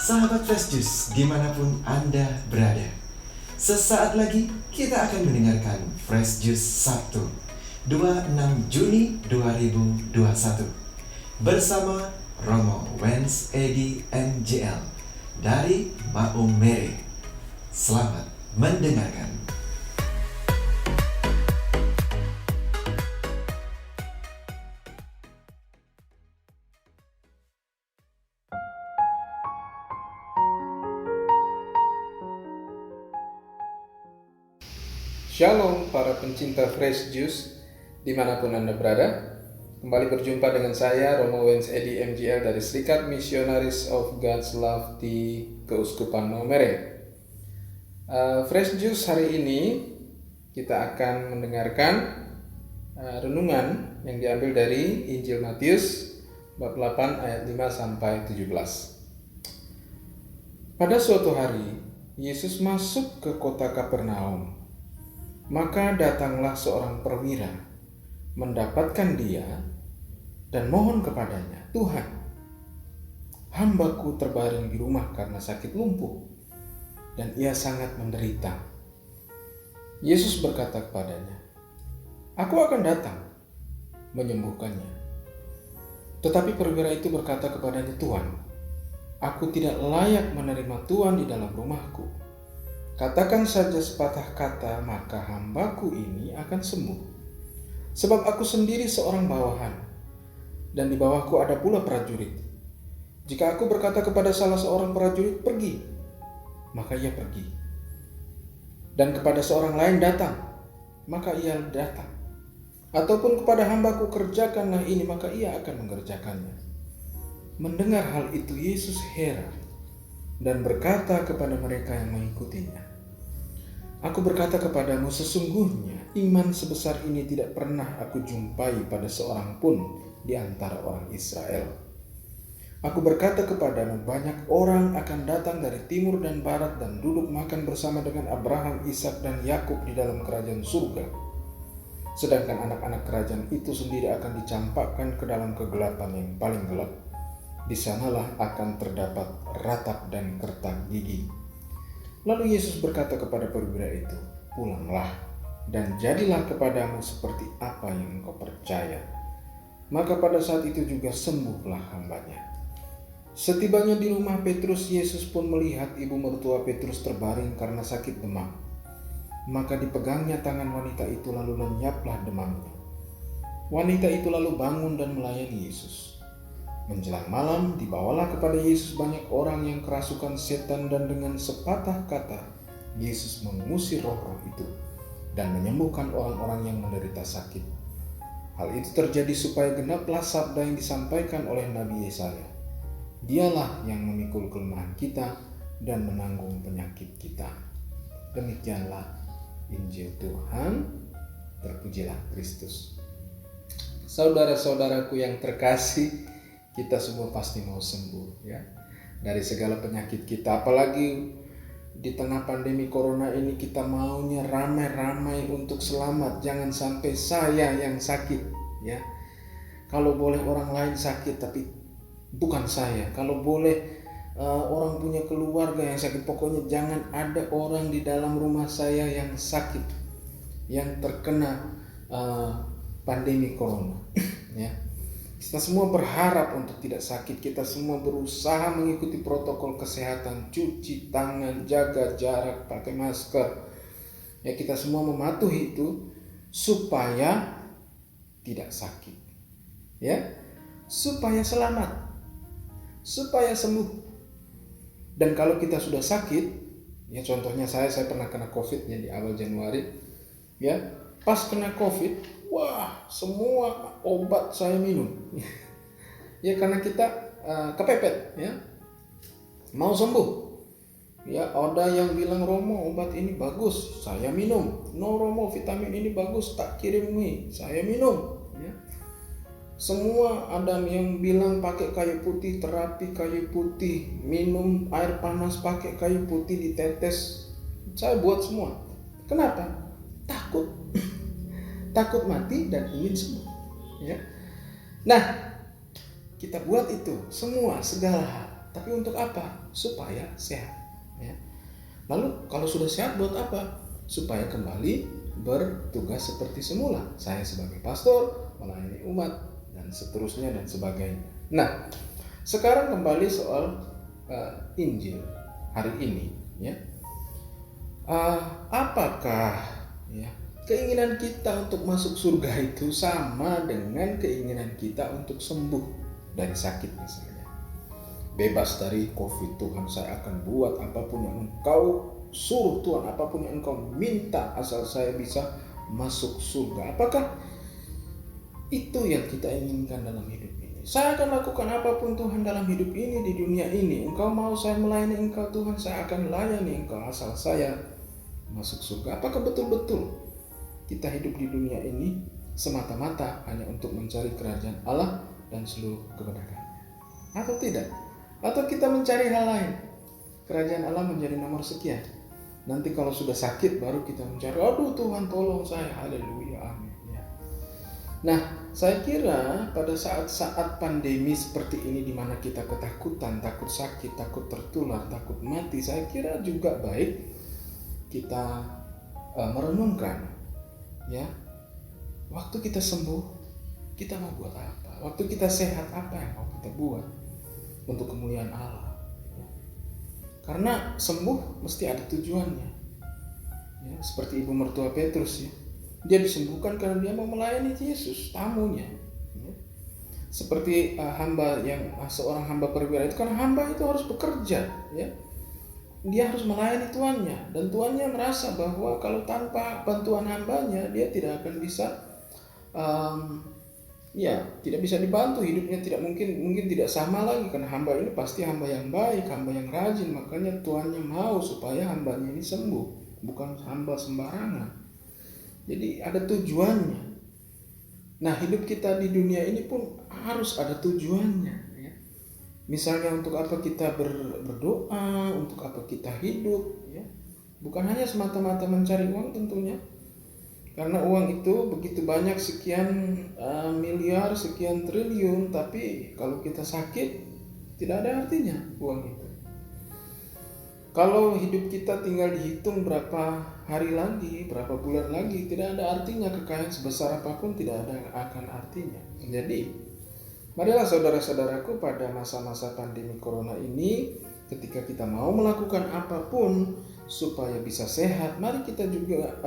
Sahabat Fresh Juice, dimanapun Anda berada, sesaat lagi kita akan mendengarkan Fresh Juice Sabtu 26 Juni 2021 bersama Romo Wens Edi MJL dari Maum Mere. Selamat mendengarkan. Shalom para pencinta Fresh Juice dimanapun Anda berada. Kembali berjumpa dengan saya Romo Wens Edi MJL dari Serikat Missionaries of God's Love di Keuskupan Maumere. Fresh Juice hari ini kita akan mendengarkan renungan yang diambil dari Injil Matius bab 8 ayat 5 sampai 17. Pada suatu hari Yesus masuk ke kota Kapernaum. Maka datanglah seorang perwira, mendapatkan dia dan mohon kepadanya, "Tuhan, hambaku terbaring di rumah karena sakit lumpuh, dan ia sangat menderita." Yesus berkata kepadanya, "Aku akan datang menyembuhkannya." Tetapi perwira itu berkata kepadanya, "Tuhan, aku tidak layak menerima Tuhan di dalam rumahku. Katakan saja sepatah kata, maka hambaku ini akan sembuh. Sebab aku sendiri seorang bawahan, dan di bawahku ada pula prajurit. Jika aku berkata kepada salah seorang prajurit, 'Pergi,' maka ia pergi. Dan kepada seorang lain, 'Datang,' maka ia datang. Ataupun kepada hambaku, 'Kerjakanlah ini,' maka ia akan mengerjakannya." Mendengar hal itu, Yesus heran dan berkata kepada mereka yang mengikutinya, "Aku berkata kepadamu, sesungguhnya iman sebesar ini tidak pernah aku jumpai pada seorang pun di antara orang Israel. Aku berkata kepadamu, banyak orang akan datang dari timur dan barat dan duduk makan bersama dengan Abraham, Ishak dan Yakub di dalam kerajaan surga. Sedangkan anak-anak kerajaan itu sendiri akan dicampakkan ke dalam kegelapan yang paling gelap. Di sanalah akan terdapat ratap dan kertak gigi." Lalu Yesus berkata kepada perwira itu, "Pulanglah dan jadilah kepadamu seperti apa yang engkau percaya." Maka pada saat itu juga sembuhlah hambanya. Setibanya di rumah Petrus, Yesus pun melihat ibu mertua Petrus terbaring karena sakit demam. Maka dipegangnya tangan wanita itu, lalu lenyaplah demamnya. Wanita itu lalu bangun dan melayani Yesus. Menjelang malam, dibawalah kepada Yesus banyak orang yang kerasukan setan, dan dengan sepatah kata Yesus mengusir roh-roh itu dan menyembuhkan orang-orang yang menderita sakit. Hal itu terjadi supaya genaplah sabda yang disampaikan oleh Nabi Yesaya, "Dialah yang memikul kelemahan kita dan menanggung penyakit kita." Demikianlah Injil Tuhan. Terpujilah Kristus. Saudara-saudaraku yang terkasih, kita semua pasti mau sembuh ya dari segala penyakit kita. Apalagi di tengah pandemi corona ini, kita maunya ramai-ramai untuk selamat. Jangan sampai saya yang sakit ya. Kalau boleh orang lain sakit, tapi bukan saya. Kalau boleh orang punya keluarga yang sakit, pokoknya jangan ada orang di dalam rumah saya yang sakit, yang terkena pandemi corona ya. Kita semua berharap untuk tidak sakit. Kita semua berusaha mengikuti protokol kesehatan, cuci tangan, jaga jarak, pakai masker. Ya, kita semua mematuhi itu supaya tidak sakit. Ya, supaya selamat, supaya sembuh. Dan kalau kita sudah sakit, ya contohnya saya pernah kena COVID ya di awal Januari. Ya, pas kena COVID, wah, semua obat saya minum. Ya, karena kita kepepet ya, mau sembuh. Ya, ada yang bilang, "Romo, obat ini bagus," saya minum. "No Romo, vitamin ini bagus, tak kirim nih," saya minum. Ya. Semua ada yang bilang pakai kayu putih, terapi kayu putih, minum air panas pakai kayu putih ditetes. Saya buat semua. Kenapa? Takut. Takut mati dan ingin sembuh. Ya. Nah, kita buat itu semua, segala hal. Tapi untuk apa? Supaya sehat. Ya. Lalu kalau sudah sehat buat apa? Supaya kembali bertugas seperti semula. Saya sebagai pastor, melayani umat, dan seterusnya dan sebagainya. Nah, sekarang kembali soal Injil hari ini. Ya. Apakah ya, keinginan kita untuk masuk surga itu sama dengan keinginan kita untuk sembuh dari sakit misalnya? Bebas dari COVID, Tuhan saya akan buat apapun yang engkau suruh, Tuhan apapun yang engkau minta, asal saya bisa masuk surga. Apakah itu yang kita inginkan dalam hidup ini? Saya akan lakukan apapun Tuhan dalam hidup ini, di dunia ini. Engkau mau saya melayani engkau Tuhan, saya akan layani engkau asal saya masuk surga. Apakah betul-betul kita hidup di dunia ini semata-mata hanya untuk mencari kerajaan Allah dan seluruh kebenarannya? Atau tidak? Atau kita mencari hal lain? Kerajaan Allah menjadi nomor sekian. Nanti kalau sudah sakit baru kita mencari, aduh Tuhan tolong saya, haleluya, amin. Ya. Nah, saya kira pada saat-saat pandemi seperti ini di mana kita ketakutan, takut sakit, takut tertular, takut mati, saya kira juga baik kita merenungkan, ya, waktu kita sembuh, kita mau buat apa? Waktu kita sehat, apa yang mau kita buat untuk kemuliaan Allah? Ya. Karena sembuh mesti ada tujuannya. Ya, seperti ibu mertua Petrus, ya, dia disembuhkan karena dia mau melayani Yesus, tamunya. Ya. Seperti seorang hamba perwira itu, karena hamba itu harus bekerja, ya. Dia harus melayani tuannya, dan tuannya merasa bahwa kalau tanpa bantuan hambanya dia tidak akan bisa tidak bisa dibantu, hidupnya mungkin tidak sama lagi, karena hamba ini pasti hamba yang baik, hamba yang rajin, makanya tuannya mau supaya hambanya ini sembuh, bukan hamba sembarangan. Jadi ada tujuannya. Nah, hidup kita di dunia ini pun harus ada tujuannya, ya. Misalnya untuk apa kita berdoa, untuk apa kita hidup, ya. Bukan hanya semata-mata mencari uang tentunya. Karena uang itu begitu banyak, sekian miliar, sekian triliun, tapi kalau kita sakit tidak ada artinya uang itu. Kalau hidup kita tinggal dihitung berapa hari lagi, berapa bulan lagi, tidak ada artinya. Kekayaan sebesar apapun tidak ada akan artinya. Jadi, marilah saudara-saudaraku, pada masa-masa pandemi corona ini, ketika kita mau melakukan apapun supaya bisa sehat, mari kita juga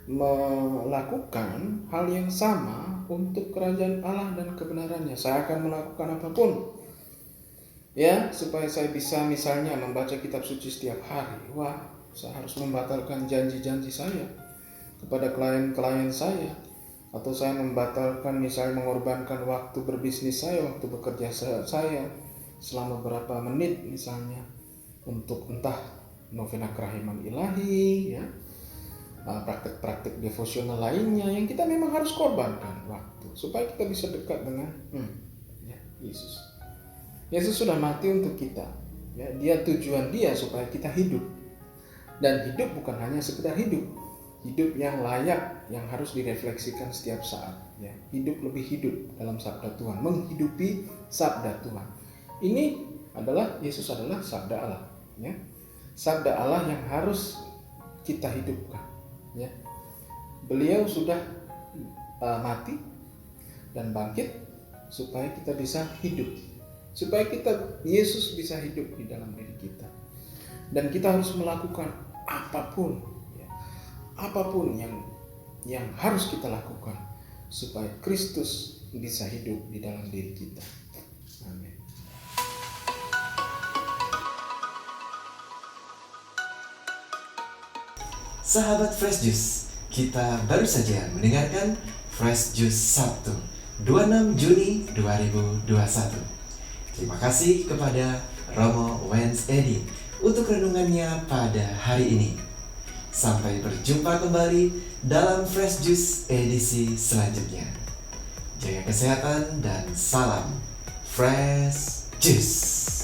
melakukan hal yang sama untuk kerajaan Allah dan kebenarannya. Saya akan melakukan apapun, ya, supaya saya bisa misalnya membaca kitab suci setiap hari. Wah, saya harus membatalkan janji-janji saya kepada klien-klien saya, atau saya membatalkan misalnya mengorbankan waktu berbisnis saya, waktu bekerja saya selama beberapa menit misalnya untuk entah novena kerahiman ilahi, ya, praktek-praktek devosional lainnya yang kita memang harus korbankan waktu supaya kita bisa dekat dengan Yesus. Yesus sudah mati untuk kita, ya. Tujuan dia supaya kita hidup, dan hidup bukan hanya sekedar hidup yang layak, yang harus direfleksikan setiap saat, ya. Hidup lebih hidup dalam sabda Tuhan, menghidupi sabda Tuhan. Ini adalah Yesus adalah sabda Allah, ya. Sabda Allah yang harus kita hidupkan. Ya, beliau sudah mati dan bangkit supaya kita bisa hidup, supaya Yesus bisa hidup di dalam diri kita, dan kita harus melakukan apapun, ya, apapun yang harus kita lakukan supaya Kristus bisa hidup di dalam diri kita. Amin. Sahabat Fresh Juice, kita baru saja mendengarkan Fresh Juice Sabtu 26 Juni 2021. Terima kasih kepada Romo Wens Edi untuk renungannya pada hari ini. Sampai berjumpa kembali dalam Fresh Juice edisi selanjutnya. Jaga kesehatan dan salam Fresh Juice.